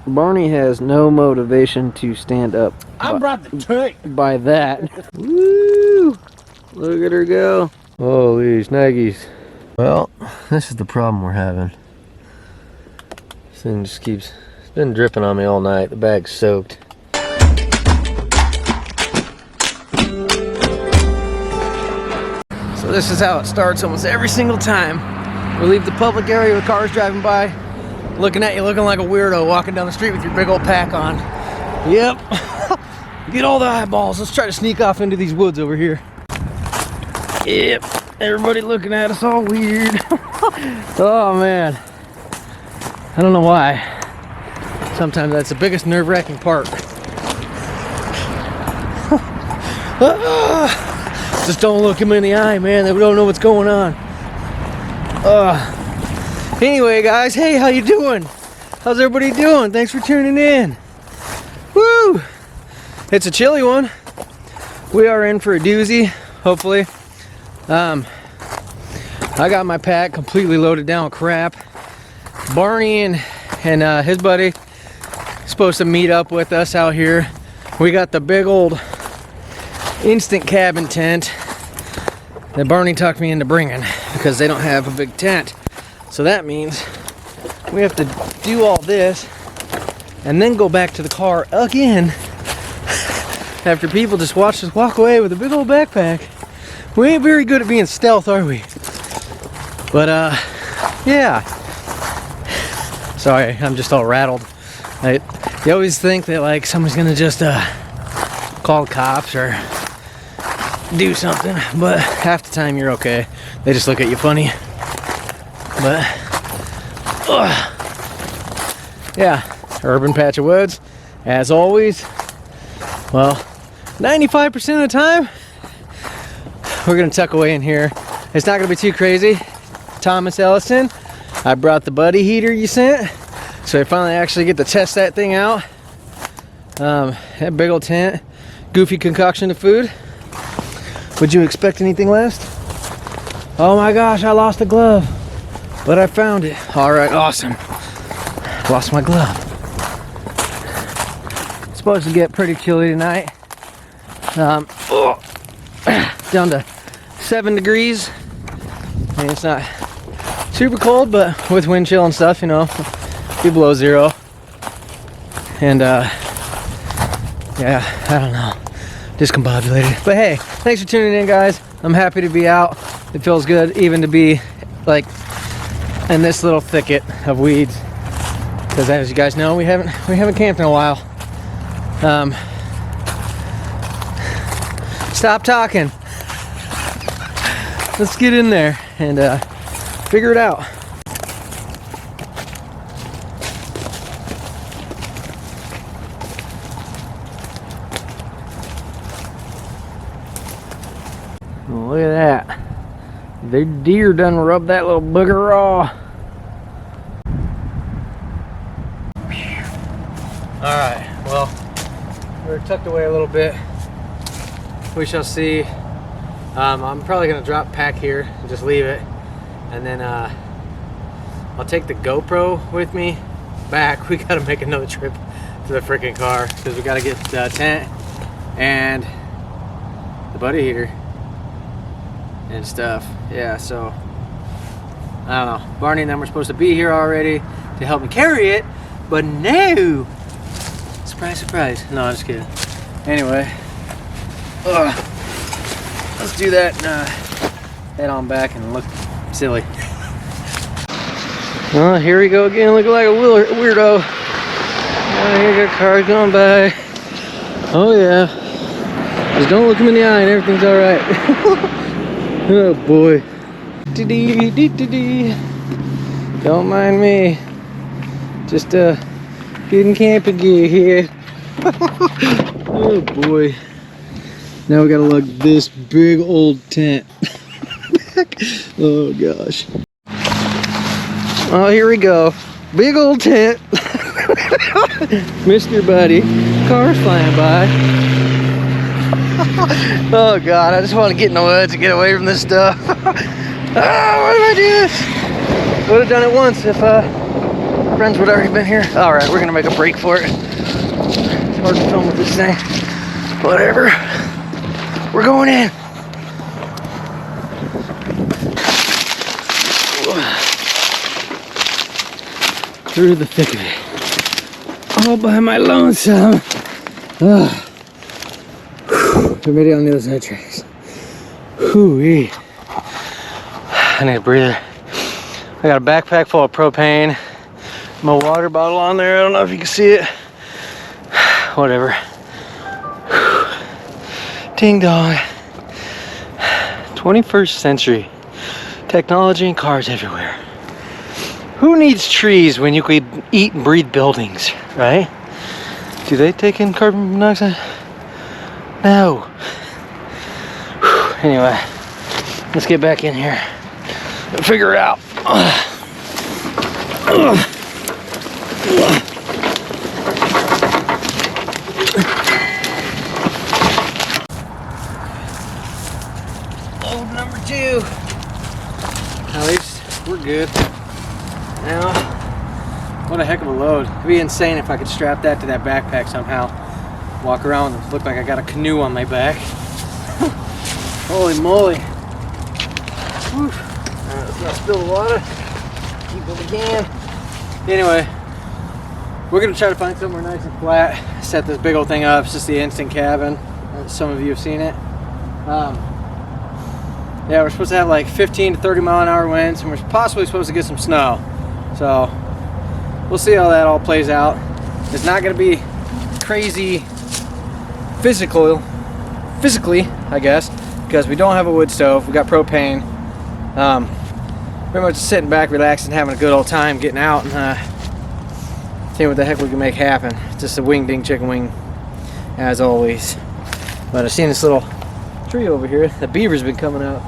Barney has no motivation to stand up. I brought the tank. By that. Woo! Look at her go. Holy snaggies. Well, this is the problem we're having. This thing just keeps, it's been dripping on me all night. The bag's soaked. So this is how it starts almost every single time. We leave the public area with cars driving by, looking at you looking like a weirdo walking down the street with your big old pack on. Yep. Get all the eyeballs. Let's try to sneak off into these woods over here. Yep. Everybody looking at us all weird. Oh man. I don't know why. Sometimes that's the biggest nerve-wracking part. Just don't look him in the eye, man. They don't know what's going on. Anyway, guys, hey, how you doing? How's everybody doing? Thanks for tuning in. Woo! It's a chilly one. We are in for a doozy, hopefully. I got my pack completely loaded down with crap. Barney and his buddy supposed to meet up with us out here. We got the big old instant cabin tent that Barney talked me into bringing because they don't have a big tent. So that means we have to do all this and then go back to the car again after people just watch us walk away with a big old backpack. We ain't very good at being stealth, are we? But yeah. Sorry, I'm just all rattled. You always think that like someone's gonna just call the cops or do something, but half the time you're okay. They just look at you funny. But yeah, urban patch of woods, as always. Well, 95% of the time, we're gonna tuck away in here. It's not gonna be too crazy. Thomas Ellison, I brought the buddy heater you sent, so I finally actually get to test that thing out. That big old tent, goofy concoction of food. Would you expect anything less? Oh my gosh, I lost a glove, but I found it. All right, awesome. Lost my glove. It's supposed to get pretty chilly tonight. Down to 7 degrees. I mean, it's not super cold, but with wind chill and stuff, you know, be below 0. And yeah, I don't know, discombobulated. But hey, thanks for tuning in, guys. I'm happy to be out. It feels good even to be like in this little thicket of weeds, because as you guys know, we haven't camped in a while. Stop talking. Let's get in there and figure it out. Look at that. The deer done rubbed that little booger raw. Alright, well, we're tucked away a little bit. We shall see. I'm probably gonna drop pack here and just leave it, and then I'll take the GoPro with me back. We gotta make another trip to the freaking car because we gotta get the tent and the buddy heater and stuff. Yeah, so I don't know. Barney and them were supposed to be here already to help me carry it, but no. Surprise, surprise. No, I'm just kidding. Anyway, let's do that and head on back and look silly. Well, here we go again, looking like a weirdo. Here got cars going by. Oh yeah. Just don't look him in the eye and everything's alright. Oh boy. Don't mind me. Just getting camping gear here. Oh boy. Now we gotta lug this big old tent. Oh gosh. Oh, here we go. Big old tent. Mr. Buddy. Cars flying by. Oh god, I just want to get in the woods and get away from this stuff. Why did I do this? Would have done it once if friends would already been here. All right, we're gonna make a break for it. It's hard to film with this thing. Whatever. We're going in. Through the thick of it. All by my lonesome. Everybody on the other side tracks. Whoo-wee. I need a breather. I got a backpack full of propane. My water bottle on there. I don't know if you can see it. Whatever. Ding dong. 21st century. Technology and cars everywhere. Who needs trees when you could eat and breathe buildings, right? Do they take in carbon monoxide? No. Anyway, let's get back in here and figure it out. Load number 2. At least we're good. Now, what a heck of a load. It'd be insane if I could strap that to that backpack somehow. Walk around and look like I got a canoe on my back. Holy moly. Whew. Alright, let's not spill the water. Keep what we can. Anyway, we're gonna try to find somewhere nice and flat. Set this big old thing up. It's just the instant cabin. Some of you have seen it. Yeah, we're supposed to have like 15 to 30 mile an hour winds, and we're possibly supposed to get some snow. So we'll see how that all plays out. It's not going to be crazy physically, I guess, because we don't have a wood stove. We got propane. Pretty much sitting back, relaxing, having a good old time, getting out and seeing what the heck we can make happen. Just a wing ding chicken wing, as always. But I've seen this little tree over here. The beaver's been coming out.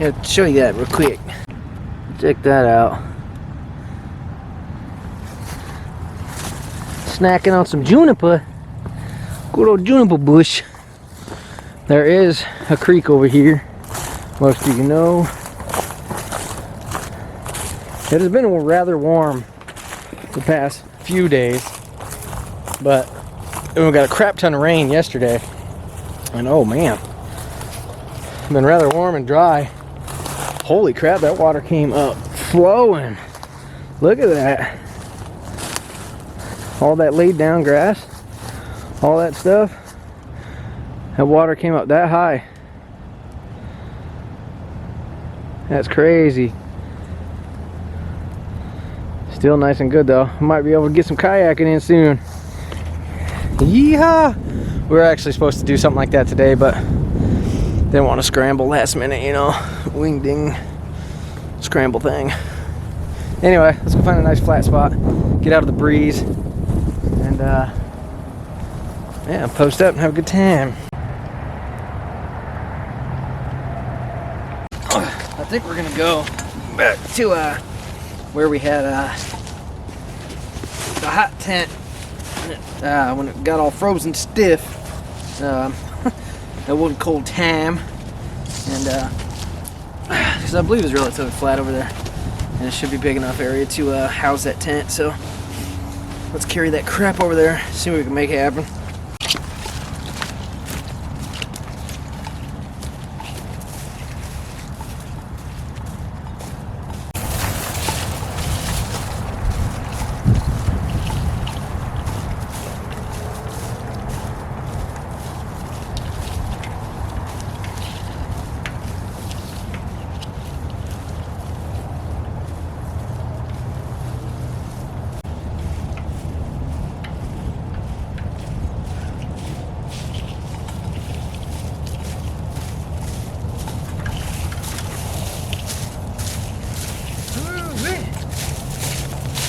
I'll show you that real quick. Check that out. Snacking on some juniper. Good old juniper bush. There is a creek over here. Most of you know. It has been rather warm the past few days, but we got a crap ton of rain yesterday. And oh man, it's been rather warm and dry. Holy crap, that water came up flowing. Look at that. All that laid down grass, all that stuff. That water came up that high. That's crazy. Still nice and good though. Might be able to get some kayaking in soon. Yeehaw! We were actually supposed to do something like that today, but didn't want to scramble last minute, you know. Wing ding scramble thing. Anyway, let's go find a nice flat spot, get out of the breeze, and yeah, post up and have a good time. I think we're gonna go back to where we had the hot tent when it got all frozen stiff. That wasn't cold time, and because I believe it's relatively flat over there, and it should be big enough area to house that tent. So let's carry that crap over there, see what we can make happen.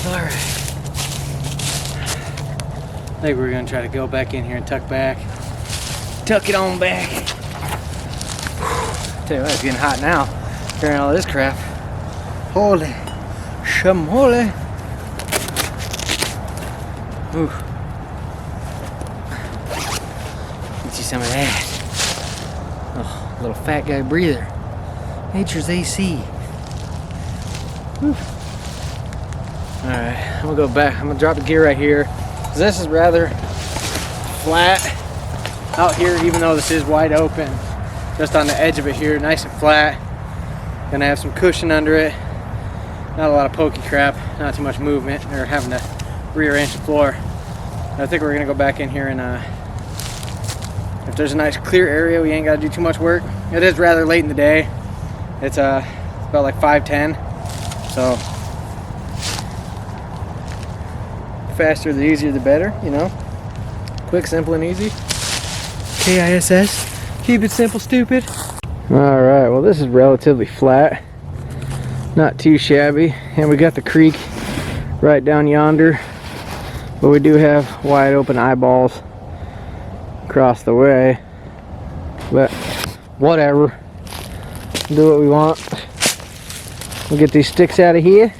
Alright. I think we're going to try to go back in here and tuck back. Tuck it on back. Tell you what, it's getting hot now. Carrying all this crap. Holy shamoly. Ooh. Get you some of that. Oh, little fat guy breather. Nature's AC. Whew. Alright, I'm gonna go back. I'm gonna drop the gear right here. This is rather flat out here, even though this is wide open. Just on the edge of it here, nice and flat. Gonna have some cushion under it. Not a lot of pokey crap, not too much movement or having to rearrange the floor. I think we're gonna go back in here and if there's a nice clear area, we ain't gotta do too much work. It is rather late in the day. It's about like 5:10, so faster the easier the better, you know. Quick, simple, and easy. KISS. Keep it simple, stupid. All right, well, this is relatively flat, not too shabby, and we got the creek right down yonder, but we do have wide open eyeballs across the way, but whatever, do what we want. We'll get these sticks out of here,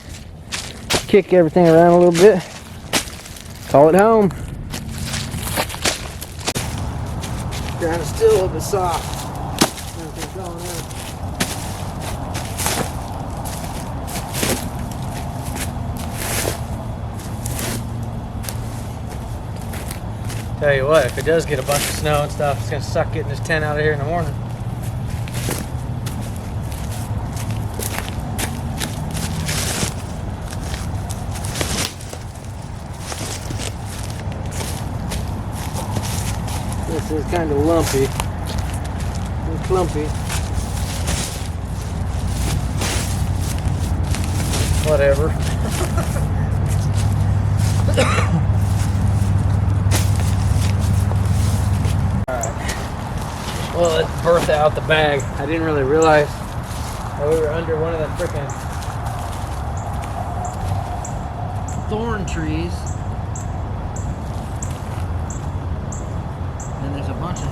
kick everything around a little bit, call it home. Ground is still a little bit soft. Everything's going in. Tell you what, if it does get a bunch of snow and stuff, it's gonna suck getting this tent out of here in the morning. This is kind of lumpy and clumpy. Whatever. Alright. Well, let's birth out the bag. I didn't really realize that we were under one of the frickin' thorn trees. And there's a bunch of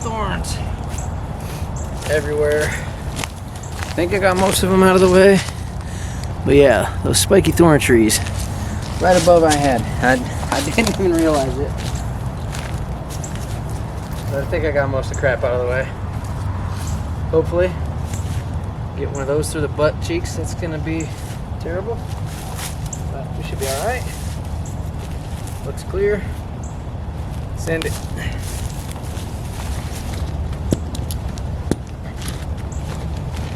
thorns everywhere. I think I got most of them out of the way. But yeah, those spiky thorn trees right above my head. I didn't even realize it. But I think I got most of the crap out of the way. Hopefully, get one of those through the butt cheeks. That's gonna be terrible. But we should be alright. Looks clear. Send it.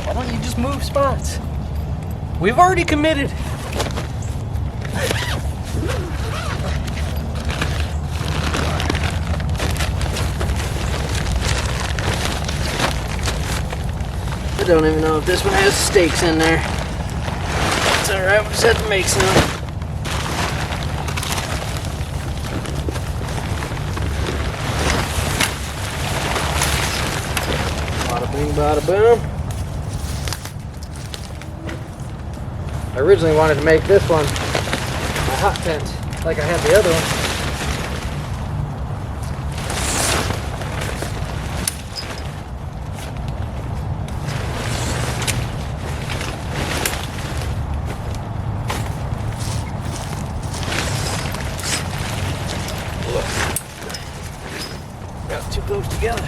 Why don't you just move spots? We've already committed. I don't even know if this one has stakes in there. It's alright, we just have to make some. Bada bing, bada boom. I originally wanted to make this one my hot tent, like I had the other one. Got two goes together.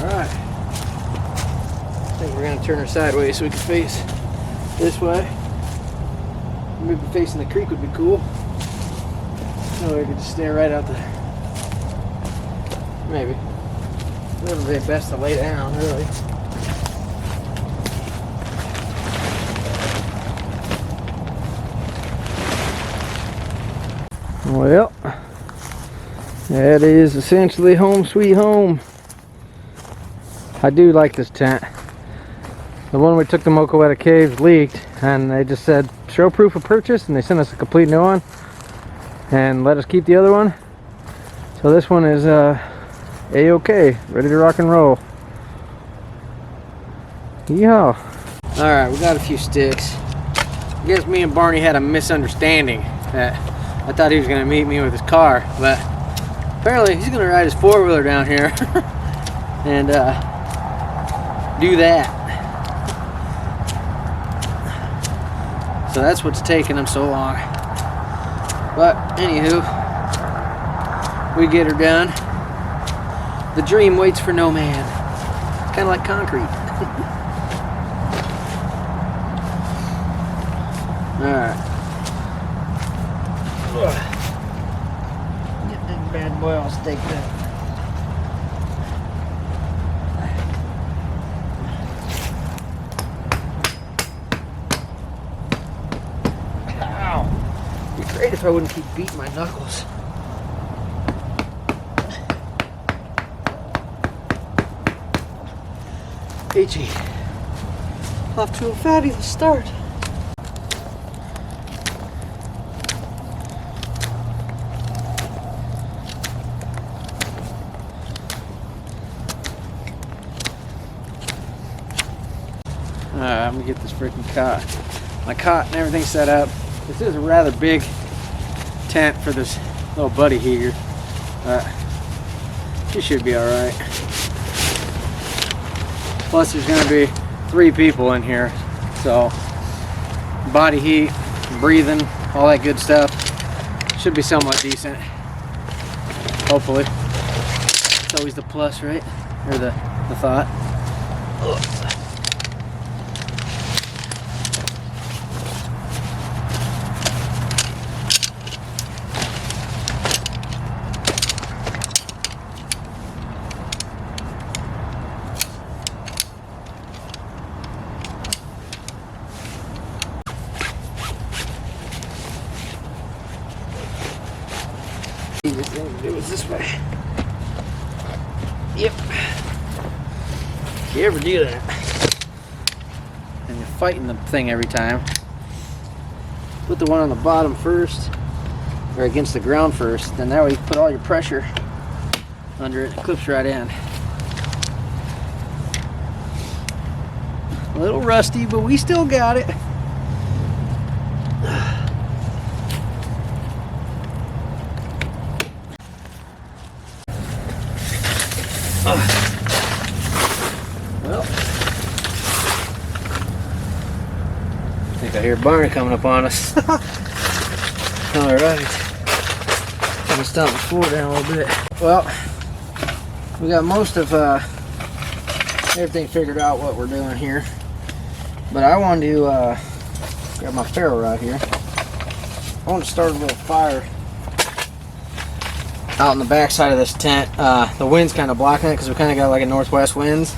Alright. I think we're going to turn her sideways so we can face this way. Maybe facing the creek would be cool. No, we could just stare right out there. Maybe. It would be best to lay down, really. Well, that is essentially home sweet home. I do like this tent. The one we took to Mocoetta Caves leaked, and they just said show proof of purchase, and they sent us a complete new one and let us keep the other one. So this one is a-okay, ready to rock and roll. Yeehaw. Alright, we got a few sticks. I guess me and Barney had a misunderstanding that I thought he was going to meet me with his car, but apparently he's going to ride his four-wheeler down here and do that. So that's what's taking him so long. But anywho, we get her done. The dream waits for no man. Kind of like concrete. Alright. Get this bad boy all staked up. Ow! It'd be great if I wouldn't keep beating my knuckles. Peachy. Off to a fabulous start. Alright, I'm gonna get this freaking cot. My cot and everything set up. This is a rather big tent for this little buddy here. She should be alright. Plus there's gonna be 3 people in here. So body heat, breathing, all that good stuff. Should be somewhat decent. Hopefully. It's always the plus, right? Or the thought. Ugh. Easiest thing to do is this way. Yep. If you ever do that, and you're fighting the thing every time, put the one on the bottom first, or against the ground first, then that way you put all your pressure under it. It clips right in. A little rusty, but we still got it. Well, I think I hear Barney coming up on us. Alright. I'm gonna stomp the floor down a little bit. Well, we got most of everything figured out what we're doing here. But I wanted to grab my ferro rod here. I want to start a little fire out on the back side of this tent. The wind's kind of blocking it because we kind of got like a northwest winds.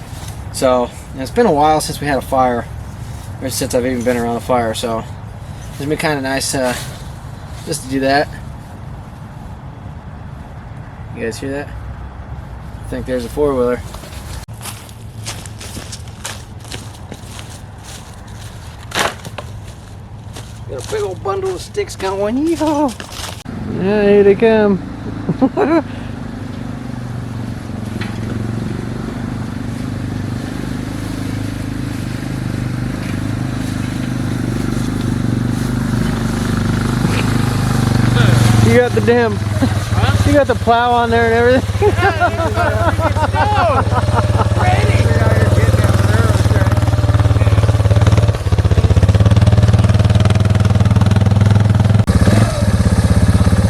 So, and it's been a while since we had a fire, or since I've even been around a fire. So, it's gonna be kind of nice just to do that. You guys hear that? I think there's a 4-wheeler. Got a big old bundle of sticks going. Yeehaw! Yeah, here they come. You got the damn, you got the plow on there and everything. Ready.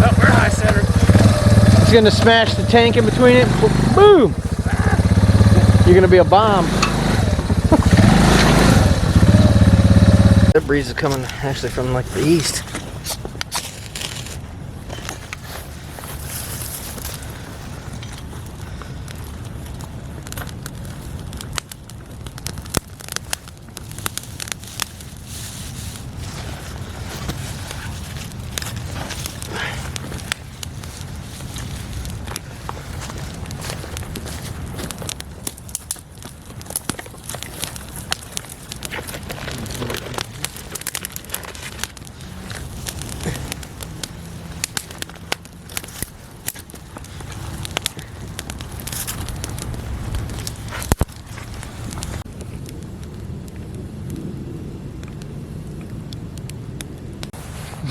Oh, we're high center. It's gonna smash the tank in between it. Boom! You're gonna be a bomb. That breeze is coming actually from like the east.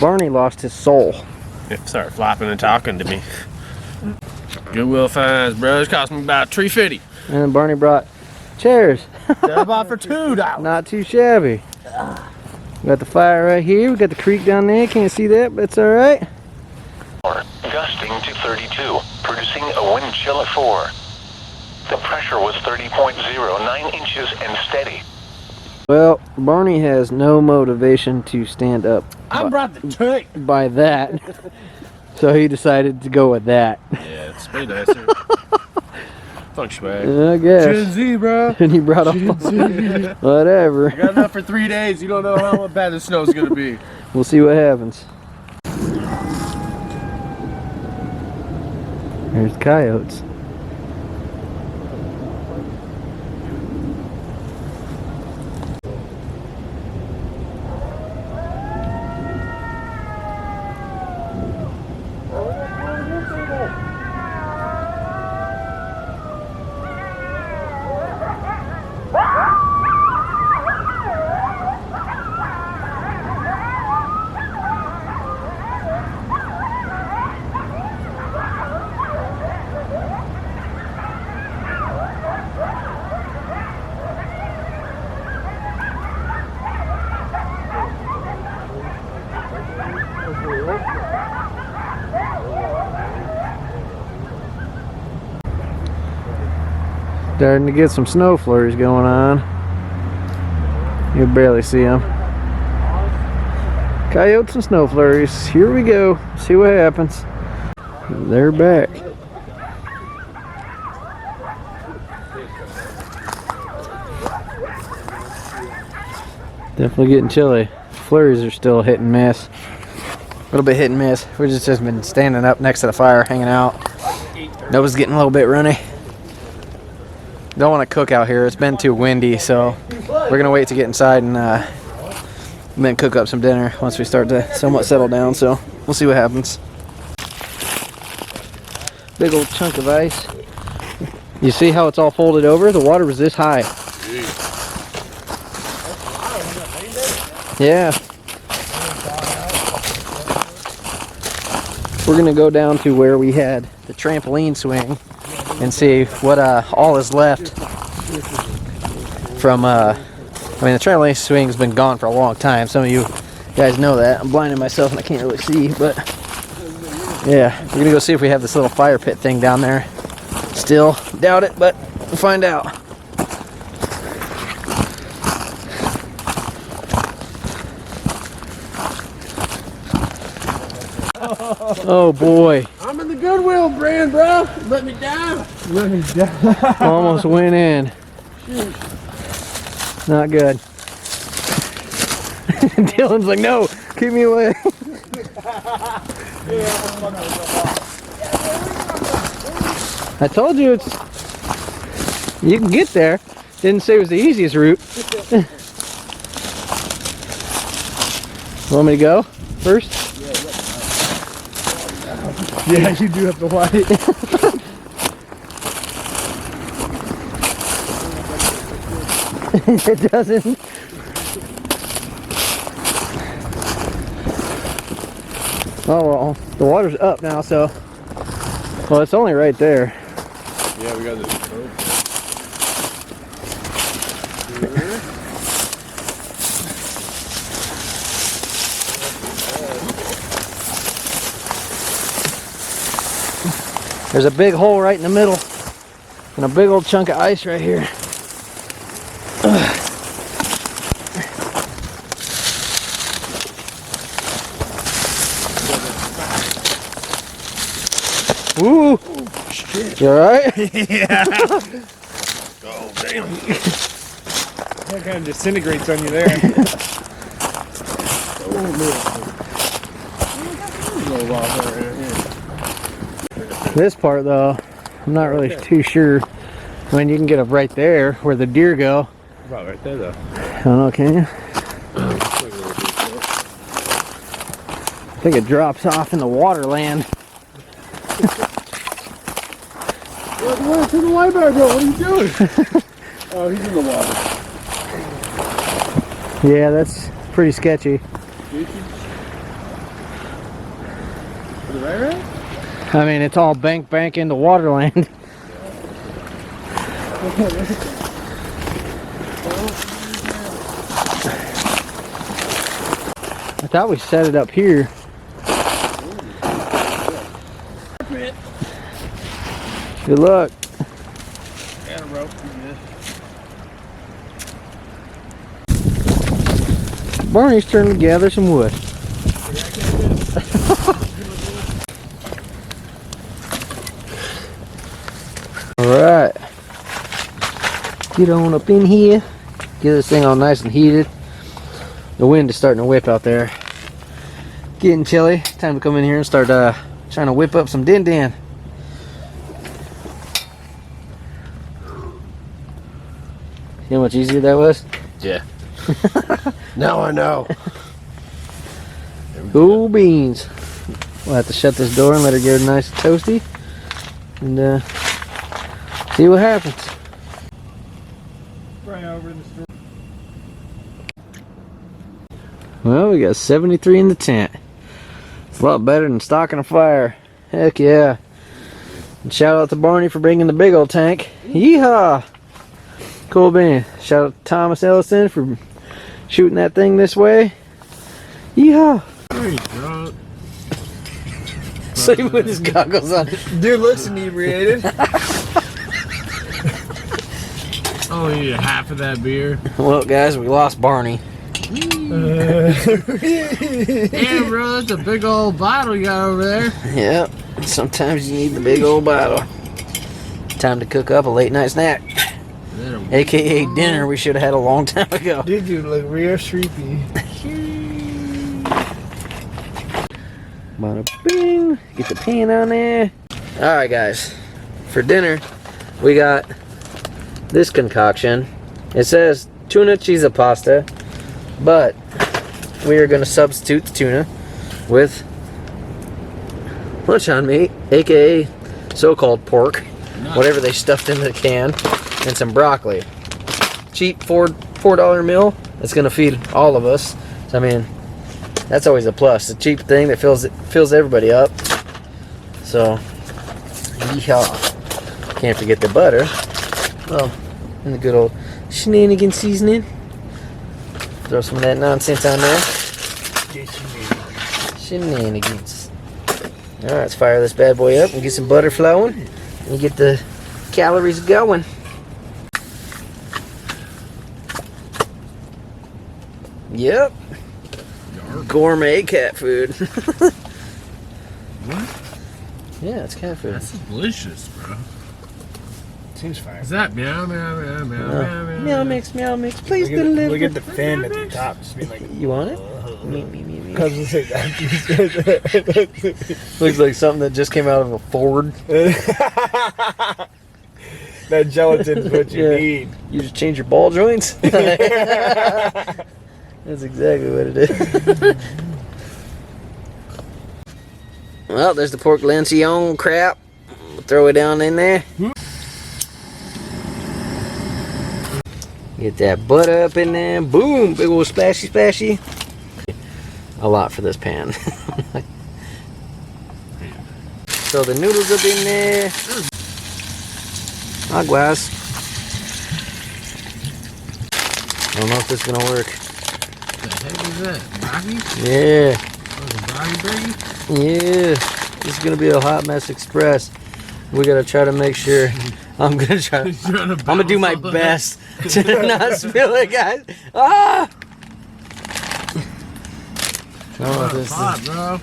Barney lost his soul. Yeah, started flopping and talking to me. Goodwill finds, bro. It cost me about $3.50. And then Barney brought chairs. I bought for $2. Not too shabby. We got the fire right here. We got the creek down there. Can't see that, but it's all right. Gusting to 32, producing a wind chill of 4. The pressure was 30.09 inches and steady. Well, Barney has no motivation to stand up. I brought the tank. By that. So he decided to go with that. Yeah, it's way nicer. Fuck swag. I guess. Gen Z, bro. And he brought up whatever. I got enough for 3 days. You don't know how bad the snow's gonna be. We'll see what happens. There's coyotes. Starting to get some snow flurries going on. You'll barely see them. Coyotes and snow flurries. Here we go. See what happens. They're back. Definitely getting chilly. Flurries are still hit and miss. A little bit hit and miss. We've just been standing up next to the fire, hanging out. Nova's getting a little bit runny. Don't want to cook out here. It's been too windy, so we're gonna wait to get inside and then cook up some dinner once we start to somewhat settle down. So we'll see what happens. Big old chunk of ice. You see how it's all folded over? The water was this high. Yeah. We're gonna go down to where we had the trampoline swing and see what all is left from I mean, the trampoline swing's been gone for a long time. Some of you guys know that. I'm blinding myself and I can't really see, but yeah, we're gonna go see if we have this little fire pit thing down there. Still doubt it, but we'll find out. Oh boy. I'm in the Goodwill brand, bro. Let me down. Let me down. Almost went in. Not good. Dylan's like, no, keep me away. I told you you can get there. Didn't say it was the easiest route. Want me to go first? Yeah, you do have to wait. It doesn't. Oh well, the water's up now, so well, it's only right there. Yeah, we got this. There's a big hole right in the middle and a big old chunk of ice right here. Woo! Oh, shit. You alright? Yeah. Oh, damn. That kind of disintegrates on you there. This part though, I'm not really too sure. I mean, you can get up right there where the deer go. About right there, though. I don't know, can you? I think it drops off in the water land. Where's the white bear go? What are you doing? Oh, he's in the water. Yeah, that's pretty sketchy. Is it right? I mean, it's all bank into water land. I thought we set it up here. Good luck. Got a rope. Barney's turn to gather some wood. Alright. Get on up in here. Get this thing all nice and heated. The wind is starting to whip out there. Getting chilly. Time to come in here and start trying to whip up some din din. You know how much easier that was? Yeah. Now I know. Cool beans. We'll have to shut this door and let her get nice and toasty. And see what happens. Right over in the store. Well, we got 73 in the tent. It's a lot better than stocking a fire. Heck yeah. And shout out to Barney for bringing the big old tank. Yeehaw! Cool bean. Shout out to Thomas Ellison for shooting that thing this way. Yeehaw! Pretty drunk. So he put his goggles on. Dude looks inebriated. Oh, you need half of that beer. Well, guys, we lost Barney. Yeah, bro, that's a big old bottle you got over there. Yep. Sometimes you need the big old bottle. Time to cook up a late night snack. AKA dinner we should have had a long time ago. Dude, you look real sleepy. Bada bing. Get the pan on there. Alright guys. For dinner, we got this concoction. It says tuna cheese pasta, but we are going to substitute the tuna with luncheon meat, aka so-called pork, whatever they stuffed into the can, and some broccoli. Cheap $4 meal. It's going to feed all of us. So, I mean, that's always a plus. A cheap thing that fills everybody up. So, yeehaw. Can't forget the butter. Well, and the good old shenanigan seasoning. Throw some of that nonsense on there. Shenanigans. Alright, let's fire this bad boy up and get some butter flowing. And get the calories going. Yep. Gourmet cat food. What? Yeah, it's cat food. That's delicious, bro. Seems fine. Is that meow, meow, meow, meow, meow, meow? Meow mix, please Look deliver. at the fin at the top. Just being like, You want it? Me. because it's like that. Looks like something that just came out of a Ford. That gelatin's what you Yeah. need. You just change your ball joints? That's exactly what it is. Well, there's the pork lancion crap. We'll throw it down in there. Get that butter up in there. Boom! Big old splashy. A lot for this pan. Throw the noodles up in there. Aguas. I don't know if this is gonna work. What the heck is that? Broccoli? Yeah. Oh, the broccoli burger? Yeah, this is gonna be a hot mess express. We gotta try to make sure. I'm gonna do my best to not spill it, guys. Ah! I don't know if this Hot, is, bro.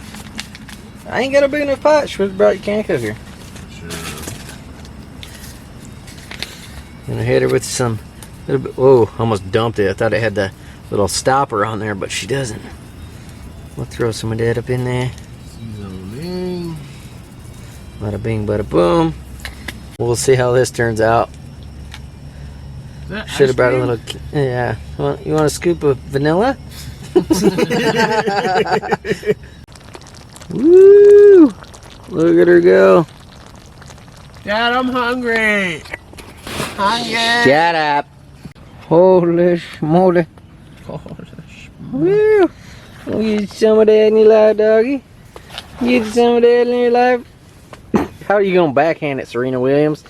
I ain't got a big enough pot. Schmidt brought your can cooker. Sure. Gonna hit her with some little bit. Whoa, almost dumped it. I thought it had the little stopper on there, but she doesn't. We'll throw some of that up in there. Seasoning. Bada bing, bada boom. We'll see how this turns out. Is that Should have ice brought a cream? little. Yeah. Well, you want a scoop of vanilla? Woo! Look at her go. Dad, I'm hungry. Shut up. Holy schmoly. Woo! You get some of that in your life, doggy. You get some of that in your life. How are you gonna backhand it, Serena Williams?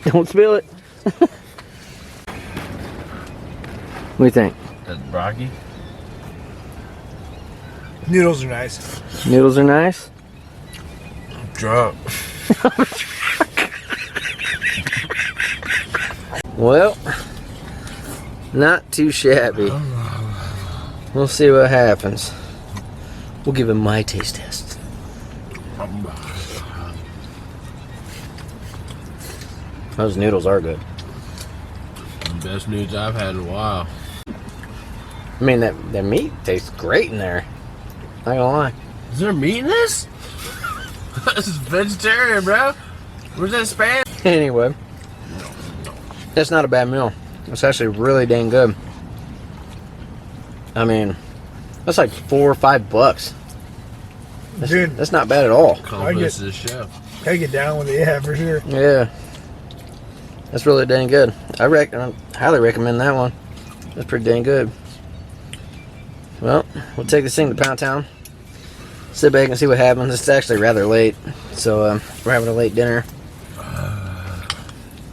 Don't spill it. What do you think? That's broccoli. Noodles are nice. Noodles are nice. I'm drunk. Well, not too shabby. We'll see what happens. We'll give him my taste test. Those noodles are good. Best noodles I've had in a while. I mean, that meat tastes great in there. Not gonna lie. Is there meat in this? This is vegetarian, bro. Where's that spam? Anyway, that's not a bad meal. It's actually really dang good. I mean, that's like $4 or $5. Dude, that's not bad at all. Compliments to the chef. I get down with it, yeah, for sure. Yeah, that's really dang good. I highly recommend that one. That's pretty dang good. Well, we'll take this thing to Pound Town. Sit back and see what happens. It's actually rather late, so we're having a late dinner.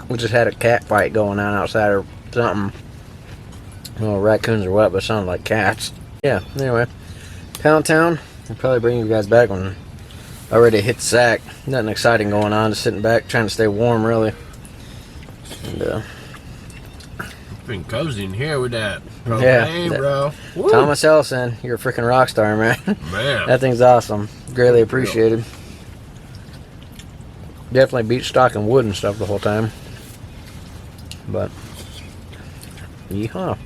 We just had a cat fight going on outside or something. I don't know, raccoons or what, but it sounded like cats. Yeah, anyway, Pound Town. I'll probably bring you guys back when I already hit the sack. Nothing exciting going on, just sitting back trying to stay warm, really. And Been cozy in here with that propane, bro. Woo. Thomas Ellison, you're a freaking rock star, man. Man. That thing's awesome. Greatly appreciated. Definitely beat stock and wood and stuff the whole time. But, yeehaw.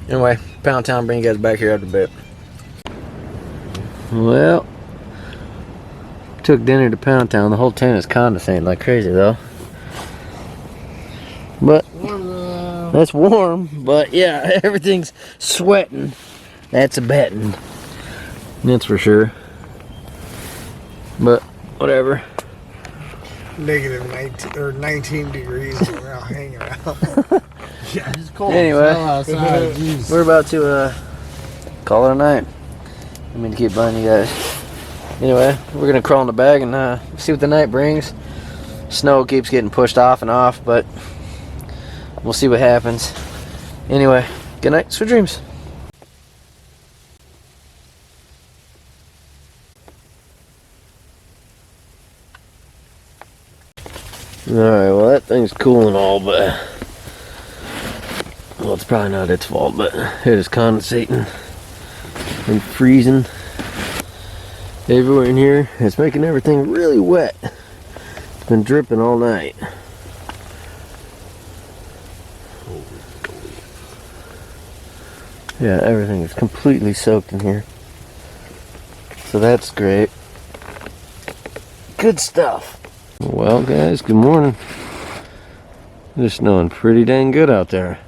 Anyway, Pound Town, bring you guys back here after a bit. Well, took dinner to Pound Town. The whole tent is condensing like crazy, though. But that's warm, but yeah, everything's sweating. That's a betting. That's for sure. But whatever. Negative 19 or 19 degrees around hanging out. Yeah, it's cold. Anyway, Jeez. we're about to call it a night. I mean to keep buying you guys. Anyway, we're gonna crawl in the bag and see what the night brings. Snow keeps getting pushed off and off, but we'll see what happens. Anyway, good night, sweet dreams. Alright, well that thing's cool and all, but well, it's probably not its fault, but it is condensating and freezing everywhere in here. It's making everything really wet. It's been dripping all night. Yeah, everything is completely soaked in here. So that's great. Good stuff. Well, guys, good morning. It's snowing pretty dang good out there.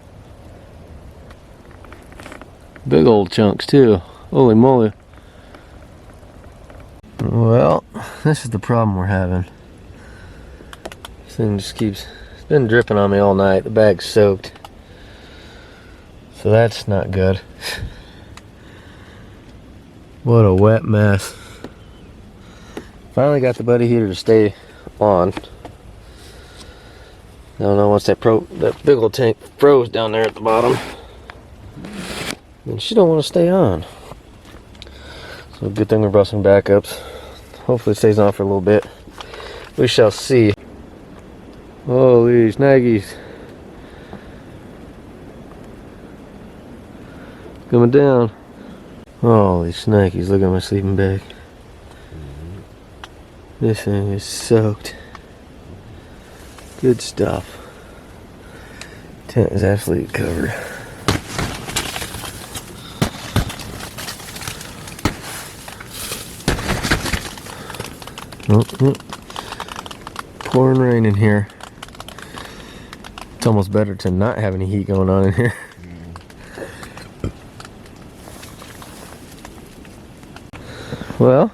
Big old chunks, too. Holy moly. Well, this is the problem we're having. This thing just keeps... It's been dripping on me all night. The bag's soaked. So that's not good. What a wet mess. Finally got the buddy heater to stay on. I don't know, once that big old tank froze down there at the bottom, and she don't want to stay on. So good thing we brought some backups. Hopefully it stays on for a little bit. We shall see. Holy snaggies. Coming down. Holy snaggies, look at my sleeping bag. This thing is soaked. Good stuff. Tent is absolutely covered. Pouring rain in here. It's almost better to not have any heat going on in here. Well,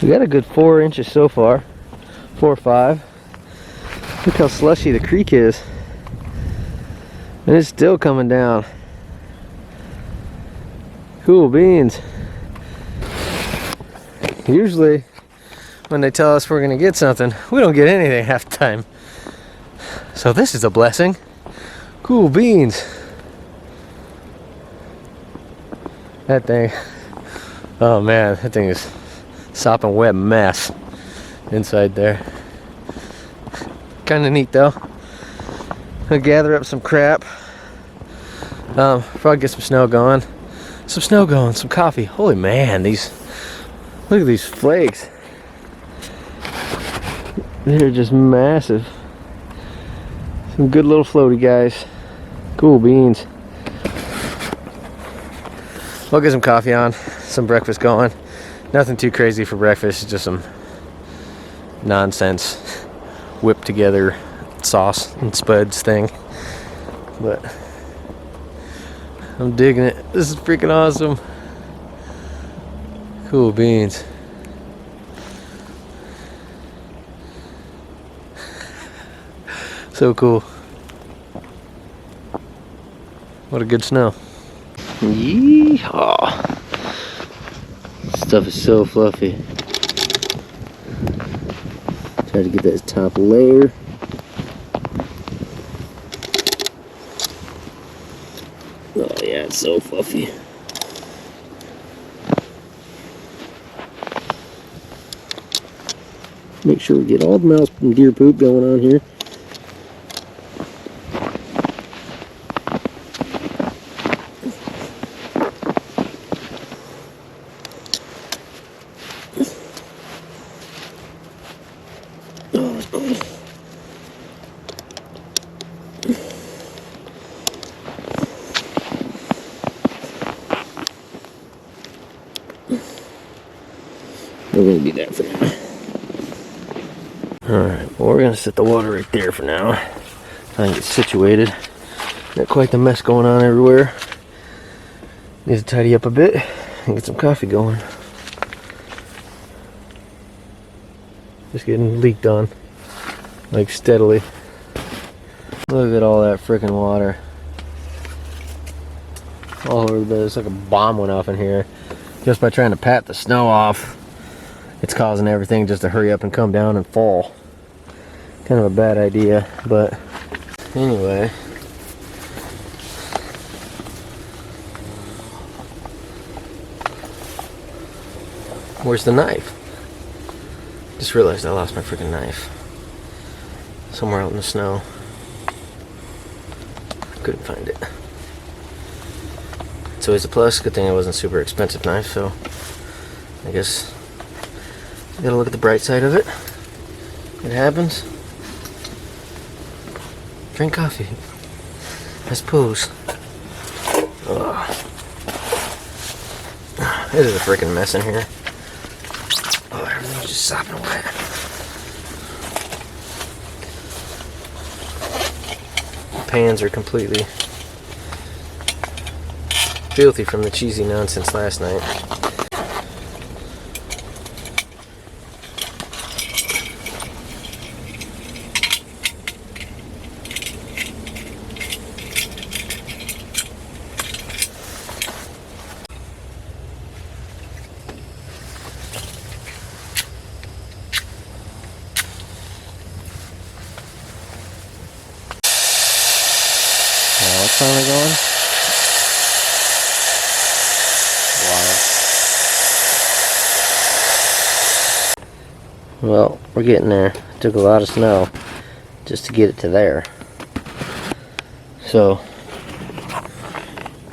we got a good 4 inches so far. 4 or 5. Look how slushy the creek is. And it's still coming down. Cool beans. Usually, when they tell us we're gonna get something, we don't get anything half the time. So this is a blessing. Cool beans. That thing. Oh man, that thing is sopping wet mess inside there. Kind of neat though. I'll gather up some crap. Probably get some snow going. some snow going, some coffee. Holy man, these, look at these flakes. They're just massive. Some good little floaty guys. Cool beans. We'll get some coffee on, some breakfast going. Nothing too crazy for breakfast, it's just some nonsense whipped together sauce and spuds thing. But I'm digging it. This is freaking awesome. Cool beans. So cool. What a good snow. Yeehaw. This stuff is so fluffy. Try to get that top layer. Oh yeah, it's so fluffy. Make sure we get all the mouse and deer poop going on here. Oh, it's cold. We're gonna do that for now. Alright, well, we're gonna set the water right there for now. Try and get situated. Got quite the mess going on everywhere. Need to tidy up a bit and get some coffee going. Just getting leaked on, like steadily. Look at all that freaking water. All over the bed. It's like a bomb went off in here. Just by trying to pat the snow off, it's causing everything just to hurry up and come down and fall. Kind of a bad idea, but anyway. Where's the knife? Just realized I lost my freaking knife. Somewhere out in the snow. Couldn't find it. It's always a plus. Good thing it wasn't a super expensive knife, so I guess you gotta look at the bright side of it. It happens. Drink coffee. I suppose. Ugh. It is a freaking mess in here. Oh, everything's just sopping wet. The pans are completely filthy from the cheesy nonsense last night. What's finally going? Wow. Well, we're getting there. It took a lot of snow just to get it to there. So,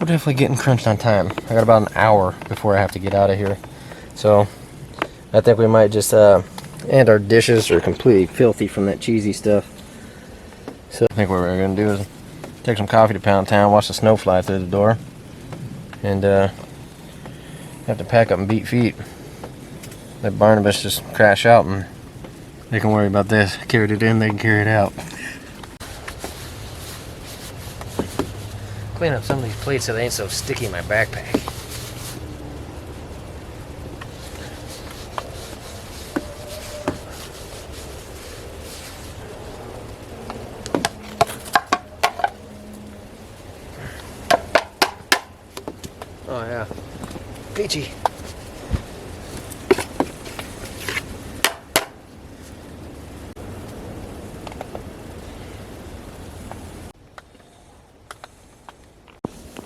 we're definitely getting crunched on time. I got about an hour before I have to get out of here. So, I think we might just, and our dishes are completely filthy from that cheesy stuff. So, I think what we're going to do is take some coffee to Pound Town, watch the snow fly through the door, and have to pack up and beat feet. Let Barnabas just crash out and they can worry about this. Carried it in, they can carry it out. Clean up some of these plates so they ain't so sticky in my backpack. Oh yeah, peachy.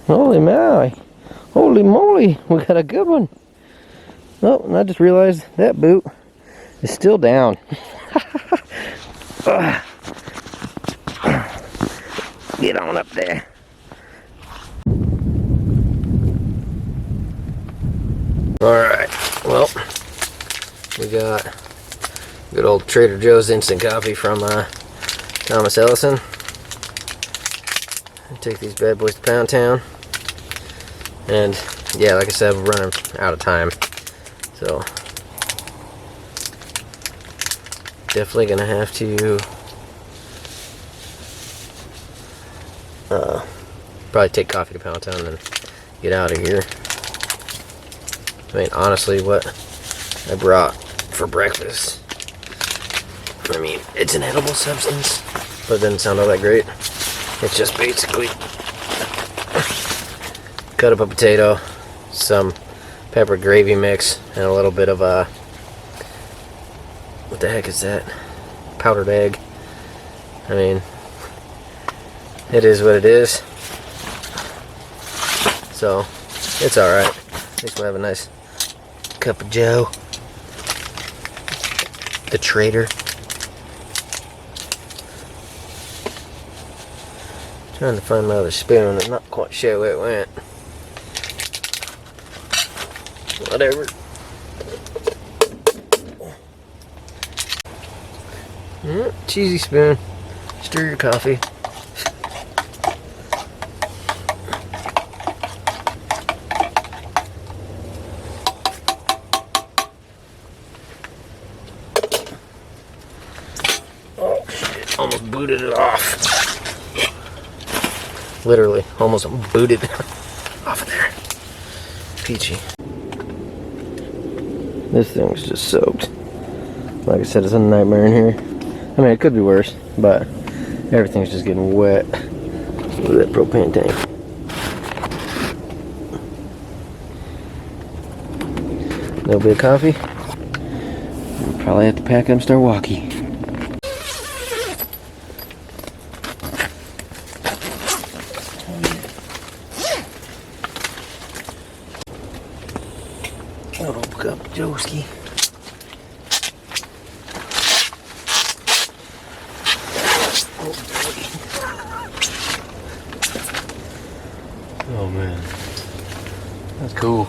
Holy moly, holy moly, we got a good one. Oh, and I just realized that boot is still down. Get on up there. Alright, well, we got good old Trader Joe's instant coffee from Thomas Ellison. Take these bad boys to Pound Town. And yeah, like I said, we're running out of time. So definitely gonna have to probably take coffee to Pound Town and get out of here. I mean, honestly, what I brought for breakfast, I mean, it's an edible substance, but it doesn't sound all that great. It's just basically cut up a potato, some pepper gravy mix, and a little bit of what the heck is that? Powdered egg. I mean, it is what it is. So, it's alright. At least we'll have a nice cup of Joe. The Trader. Trying to find my other spoon. I'm not quite sure where it went. Whatever. Cheesy spoon. Stir your coffee. Oh shit, almost booted it off. Literally, almost booted off of there. Peachy. This thing's just soaked. Like I said, it's a nightmare in here. I mean, it could be worse, but everything's just getting wet. Look at that propane tank. A little bit of coffee. We'll probably have to pack up and start walking. Little cup of Joeski. Oh man, that's cool.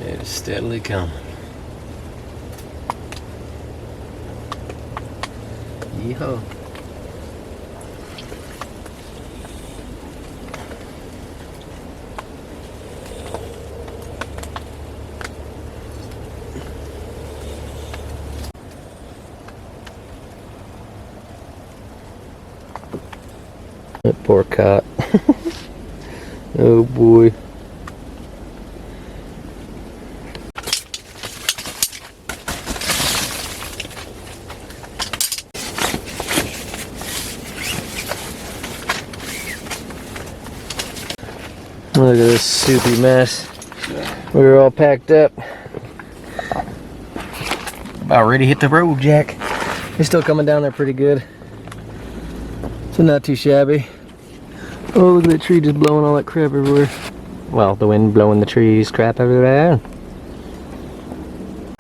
It is steadily coming. Yeehaw. That poor cot. Oh boy. Look at this soupy mess. We were all packed up. About ready to hit the road, Jack. He's still coming down there pretty good. So not too shabby. Oh, look at that tree just blowing all that crap everywhere. Well, the wind blowing the trees crap everywhere.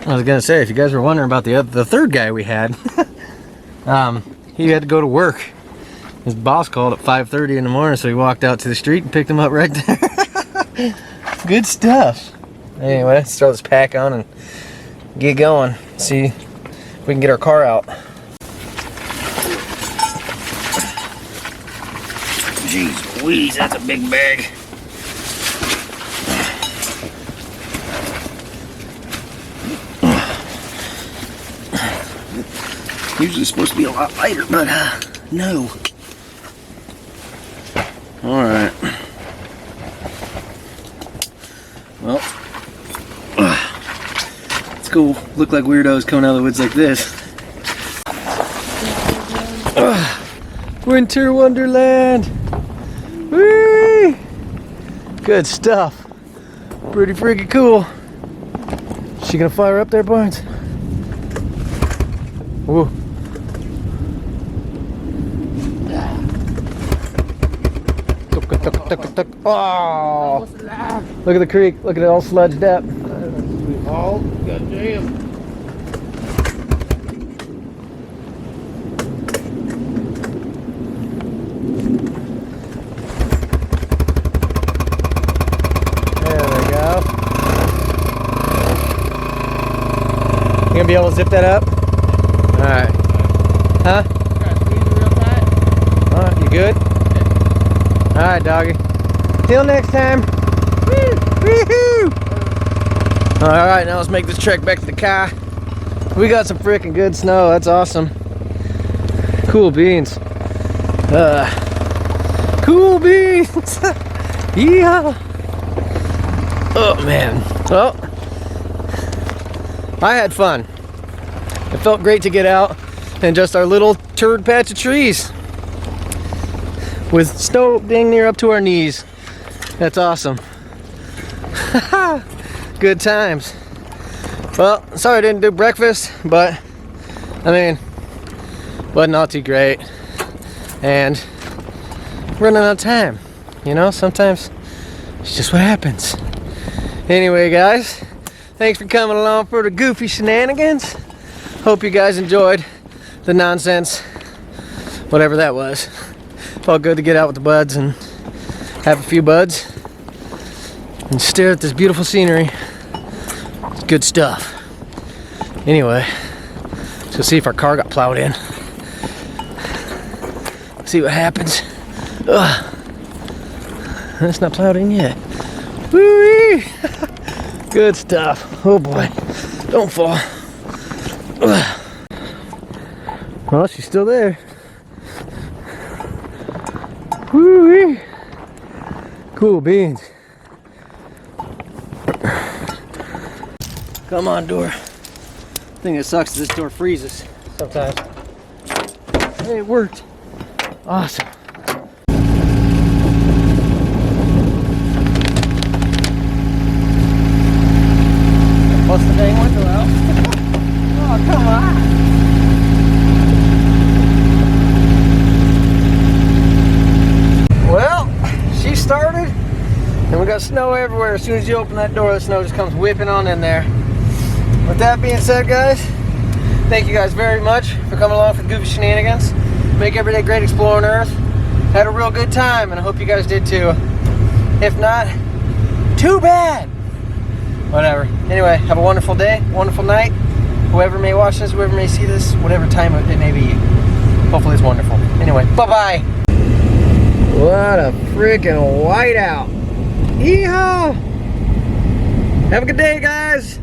I was gonna say, if you guys were wondering about the third guy we had, he had to go to work. His boss called at 5:30 in the morning, so he walked out to the street and picked him up right there. Good stuff. Anyway, let's throw this pack on and get going. See if we can get our car out. Jeez Louise, that's a big bag. Usually it's supposed to be a lot lighter, but no. Alright. Well, it's cool. Look like weirdos coming out of the woods like this. Winter Wonderland! Whee! Good stuff. Pretty freaking cool. She gonna fire up there, Barnes? Whoa. Oh! Look at the creek. Look at it all sludged up. Oh, goddamn. You gonna be able to zip that up? All right. Huh? You good? All right, doggy. Till next time. Woo-hoo! All right, now let's make this trek back to the car. We got some freaking good snow. That's awesome. Cool beans. Cool beans. Yeah. Oh man. Well, I had fun. It felt great to get out and just our little turd patch of trees with snow dang near up to our knees. That's awesome. Good times. Well, sorry I didn't do breakfast, but I mean, wasn't all too great. And running out of time, you know, sometimes it's just what happens. Anyway, guys, thanks for coming along for the goofy shenanigans. Hope you guys enjoyed the nonsense, whatever that was. Felt good to get out with the buds and have a few buds and stare at this beautiful scenery. It's good stuff. Anyway, let's go see if our car got plowed in. See what happens. Ugh. It's not plowed in yet. Woo-wee! Good stuff. Oh boy. Don't fall. Ugh. Well, she's still there. Woo-wee! Cool beans. Come on, door. Thing that sucks is this door freezes sometimes. Hey, it worked. Awesome. Bust the dang window out. Oh, come on. Well, she started, and we got snow everywhere. As soon as you open that door, the snow just comes whipping on in there. With that being said, guys, thank you guys very much for coming along for the goofy shenanigans. Make every day great exploring Earth. Had a real good time, and I hope you guys did too. If not, too bad. Whatever. Anyway, have a wonderful day, wonderful night. Whoever may watch this, whoever may see this, whatever time it may be. Hopefully it's wonderful. Anyway, bye-bye. What a freaking whiteout. Yeehaw! Have a good day, guys.